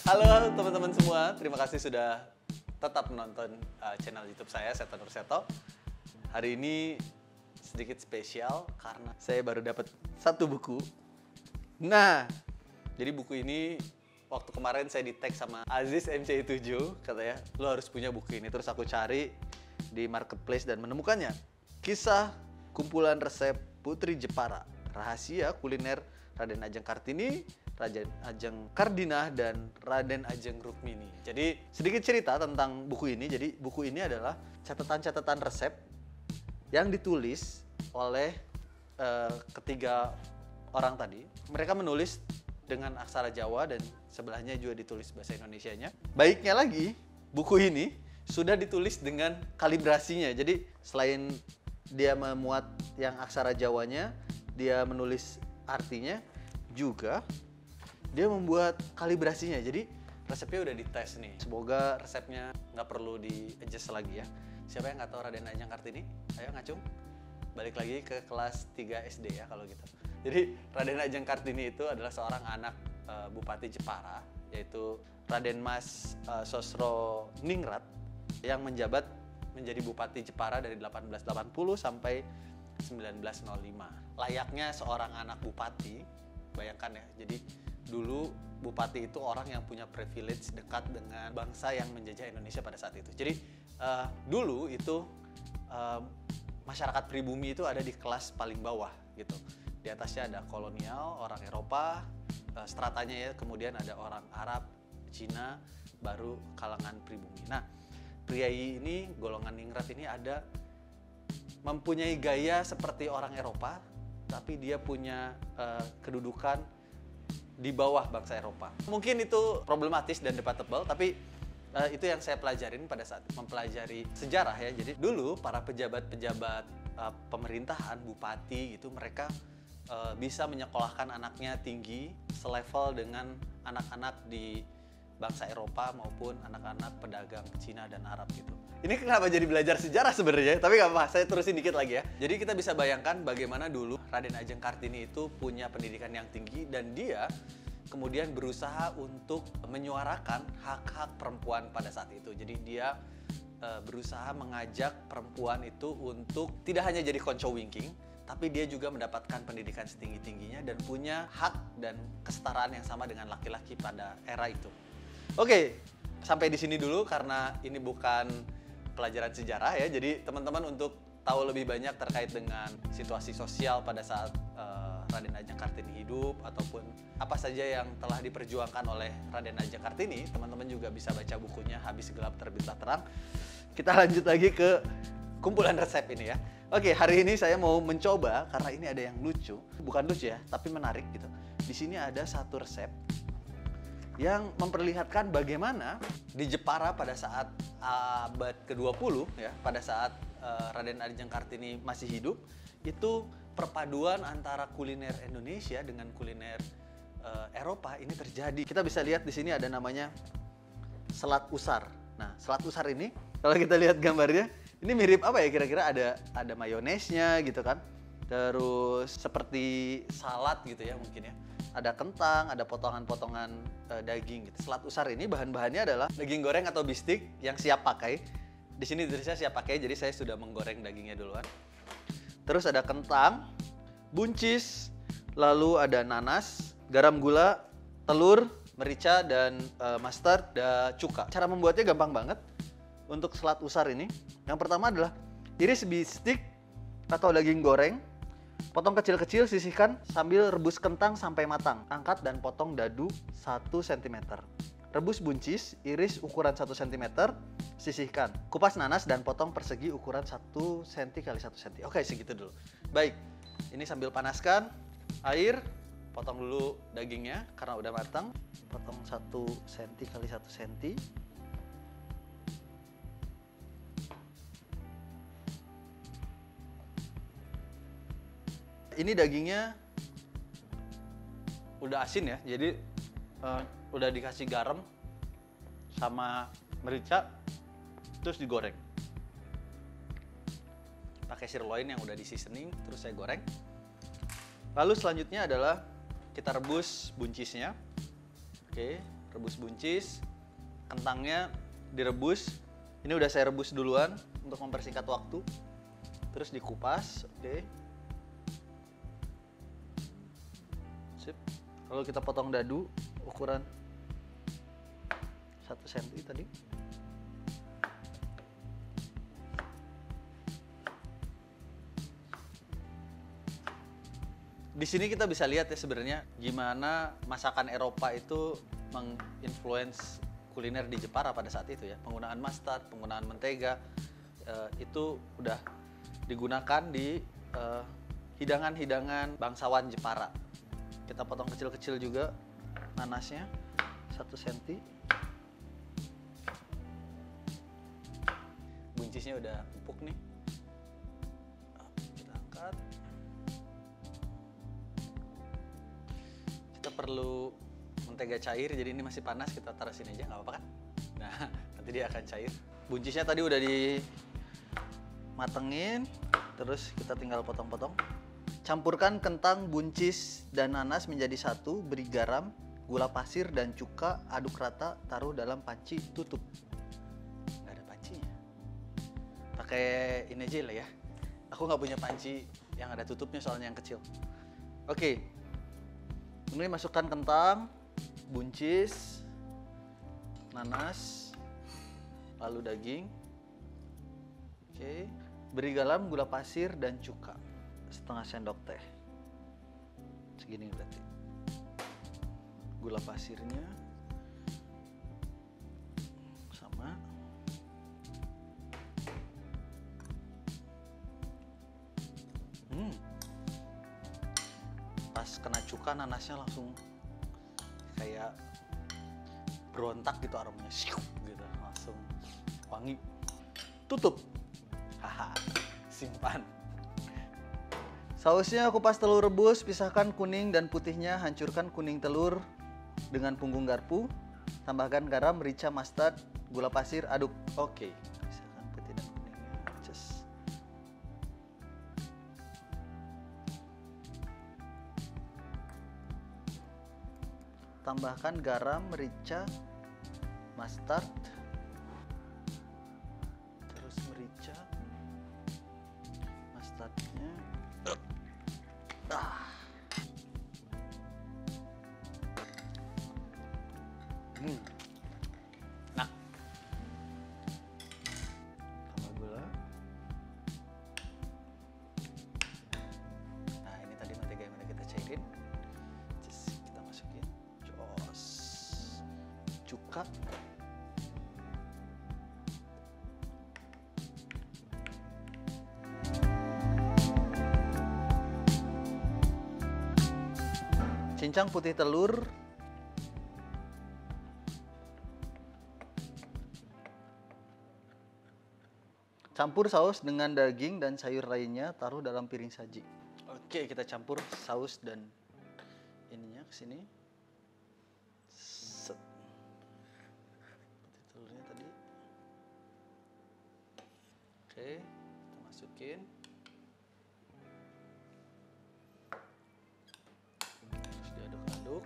Halo teman-teman semua, terima kasih sudah tetap menonton channel YouTube saya, Seto Nurseto. Hari ini sedikit spesial karena saya baru dapat satu buku. Nah, jadi buku ini waktu kemarin saya di-tag sama Aziz MC7, katanya, lo harus punya buku ini. Terus aku cari di marketplace dan menemukannya. Kisah kumpulan resep Putri Jepara, rahasia kuliner Raden Ajeng Kartini, Raden Ajeng Kardinah, dan Raden Ajeng Rukmini. Jadi sedikit cerita tentang buku ini. Jadi buku ini adalah catatan-catatan resep yang ditulis oleh ketiga orang tadi. Mereka menulis dengan aksara Jawa dan sebelahnya juga ditulis bahasa Indonesianya. Baiknya lagi, buku ini sudah ditulis dengan kalibrasinya. Jadi selain dia memuat yang aksara Jawanya, dia menulis artinya, juga dia membuat kalibrasinya. Jadi resepnya udah dites nih. Semoga resepnya nggak perlu di-adjust lagi ya. Siapa yang nggak tahu Raden Ajeng Kartini? Ayo ngacung. Balik lagi ke kelas 3 SD ya kalau gitu. Jadi Raden Ajeng Kartini itu adalah seorang anak Bupati Jepara, yaitu Raden Mas Sosro Ningrat, yang menjabat menjadi Bupati Jepara dari 1880 sampai 1905. Layaknya seorang anak bupati, bayangkan ya. Jadi dulu bupati itu orang yang punya privilege dekat dengan bangsa yang menjajah Indonesia pada saat itu. Jadi dulu itu masyarakat pribumi itu ada di kelas paling bawah gitu. Di atasnya ada kolonial, orang Eropa, stratanya ya, kemudian ada orang Arab, Cina, baru kalangan pribumi. Nah, priai ini, golongan ningrat ini ada mempunyai gaya seperti orang Eropa, tapi dia punya kedudukan di bawah bangsa Eropa. Mungkin itu problematis dan debatable, tapi itu yang saya pelajarin pada saat mempelajari sejarah ya. Jadi dulu para pejabat-pejabat pemerintahan, bupati gitu, mereka bisa menyekolahkan anaknya tinggi selevel dengan anak-anak di bangsa Eropa maupun anak-anak pedagang Cina dan Arab gitu. Ini kenapa jadi belajar sejarah sebenarnya, tapi nggak apa-apa, saya terusin dikit lagi ya. Jadi kita bisa bayangkan bagaimana dulu Raden Ajeng Kartini itu punya pendidikan yang tinggi dan dia kemudian berusaha untuk menyuarakan hak-hak perempuan pada saat itu. Jadi dia berusaha mengajak perempuan itu untuk tidak hanya jadi konco winking, tapi dia juga mendapatkan pendidikan setinggi-tingginya dan punya hak dan kesetaraan yang sama dengan laki-laki pada era itu. Oke, sampai di sini dulu karena ini bukan pelajaran sejarah ya. Jadi teman-teman untuk tahu lebih banyak terkait dengan situasi sosial pada saat Raden Ajeng Kartini hidup ataupun apa saja yang telah diperjuangkan oleh Raden Ajeng Kartini, teman-teman juga bisa baca bukunya Habis Gelap Terbitlah Terang. Kita lanjut lagi ke kumpulan resep ini ya. Oke, hari ini saya mau mencoba karena ini ada yang lucu, bukan lucu ya, tapi menarik gitu. Di sini ada satu resep yang memperlihatkan bagaimana di Jepara pada saat abad ke-20 ya, pada saat Raden Ajeng Kartini masih hidup, itu perpaduan antara kuliner Indonesia dengan kuliner Eropa ini terjadi. Kita bisa lihat di sini ada namanya selat usar. Nah, selat usar ini kalau kita lihat gambarnya, ini mirip apa ya kira-kira, ada mayonesnya gitu kan. Terus seperti salad gitu ya mungkin ya. Ada kentang, ada potongan-potongan daging gitu. Selat usar ini bahan-bahannya adalah daging goreng atau bistik yang siap pakai. Di sini tulisnya siap pakai, jadi saya sudah menggoreng dagingnya duluan. Terus ada kentang, buncis, lalu ada nanas, garam gula, telur, merica, dan mustard, dan cuka. Cara membuatnya gampang banget untuk selat usar ini. Yang pertama adalah iris bistik atau daging goreng, potong kecil-kecil, sisihkan sambil rebus kentang sampai matang. Angkat dan potong dadu 1 cm. Rebus buncis, iris ukuran 1 cm, sisihkan. Kupas nanas dan potong persegi ukuran 1 cm x 1 cm. Oke, segitu dulu. Baik, ini sambil panaskan air, potong dulu dagingnya karena udah matang. Potong 1 cm x 1 cm. Ini dagingnya udah asin ya, jadi udah dikasih garam sama merica, terus digoreng. Pakai sirloin yang udah di seasoning, terus saya goreng. Lalu selanjutnya adalah kita rebus buncisnya. Oke, rebus buncis. Kentangnya direbus. Ini udah saya rebus duluan untuk mempersingkat waktu. Terus dikupas, oke. Sip. Lalu kita potong dadu ukuran 1 cm tadi. Di sini kita bisa lihat ya sebenarnya gimana masakan Eropa itu menginfluence kuliner di Jepara pada saat itu ya. Penggunaan mustard, penggunaan mentega itu udah digunakan di hidangan-hidangan bangsawan Jepara. Kita potong kecil-kecil juga nanasnya 1 cm. Buncisnya udah empuk nih. Kita angkat. Kita perlu mentega cair, jadi ini masih panas, kita taruh sini aja, nggak apa-apa kan? Nah, nanti dia akan cair. Buncisnya tadi udah dimatengin, terus kita tinggal potong-potong. Campurkan kentang, buncis, dan nanas menjadi satu, beri garam, gula pasir, dan cuka, aduk rata, taruh dalam panci, tutup. Nggak ada pancinya. Pakai ini aja lah ya. Aku nggak punya panci yang ada tutupnya soalnya yang kecil. Oke. Ini masukkan kentang, buncis, nanas, lalu daging. Oke, beri garam, gula pasir, dan cuka. Setengah sendok teh. Segini berarti. Gula pasirnya sama. Pas kena cuka nanasnya langsung kayak berontak gitu aromanya, gitu langsung wangi. Tutup, haha, simpan. Sausnya kupas telur rebus, pisahkan kuning dan putihnya, hancurkan kuning telur dengan punggung garpu, tambahkan garam, merica, mustard, gula pasir, aduk. Oke, pisahkan putih dan kuningnya. Just. Tambahkan garam, merica, mustard, terus merica, mustardnya. Nah, tambah gula. Nah, ini tadi mentega yang udah kita cairin. Just kita masukin. Jos. Cuka. Cincang putih telur. Campur saus dengan daging dan sayur lainnya, taruh dalam piring saji. Oke, kita campur saus dan ininya ke sini. Set. Putih telurnya tadi. Oke, kita masukin. Terus diaduk-aduk.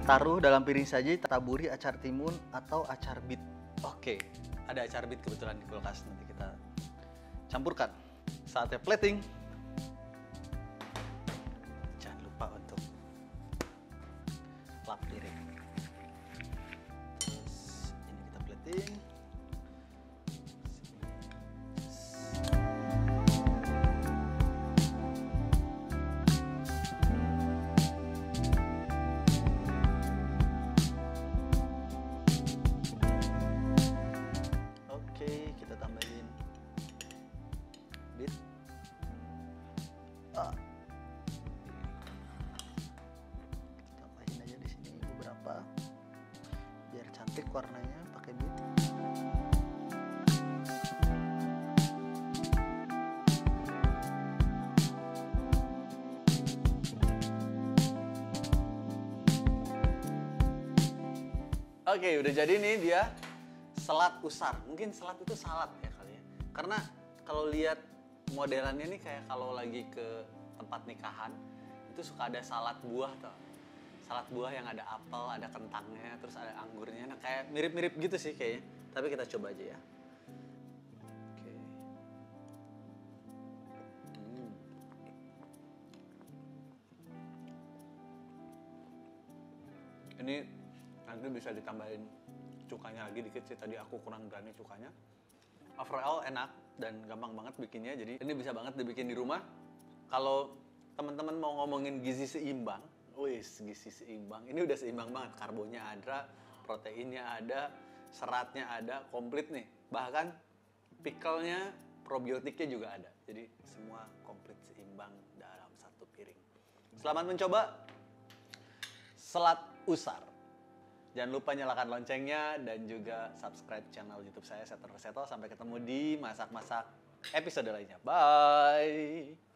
Taruh dalam piring saji, taburi acar timun atau acar bit. Oke, ada acar bit kebetulan di kulkas, nanti kita campurkan. Saatnya plating. Jangan lupa untuk lap piring. Terus ini kita plating. Kita tambahin bit. Tambahin aja di sini beberapa biar cantik warnanya pakai bit. Oke, udah jadi nih dia selat usar. Mungkin selat itu salad ya kali ya. Karena kalau lihat modelannya nih kayak kalau lagi ke tempat nikahan itu suka ada salad buah tuh. Salad buah yang ada apel, ada kentangnya, terus ada anggurnya. Nah kayak mirip-mirip gitu sih kayaknya. Tapi kita coba aja ya. Oke. Ini nanti bisa ditambahin cukanya lagi dikit sih. Tadi aku kurang berani cukanya. Overall enak dan gampang banget bikinnya. Jadi ini bisa banget dibikin di rumah. Kalau teman-teman mau ngomongin gizi seimbang, wis gizi seimbang. Ini udah seimbang banget. Karbonya ada, proteinnya ada, seratnya ada, komplit nih. Bahkan pickle-nya, probiotiknya juga ada. Jadi semua komplit seimbang dalam satu piring. Selamat mencoba selat usar. Jangan lupa nyalakan loncengnya dan juga subscribe channel YouTube saya Seton Reseto. Sampai ketemu di masak-masak episode lainnya. Bye.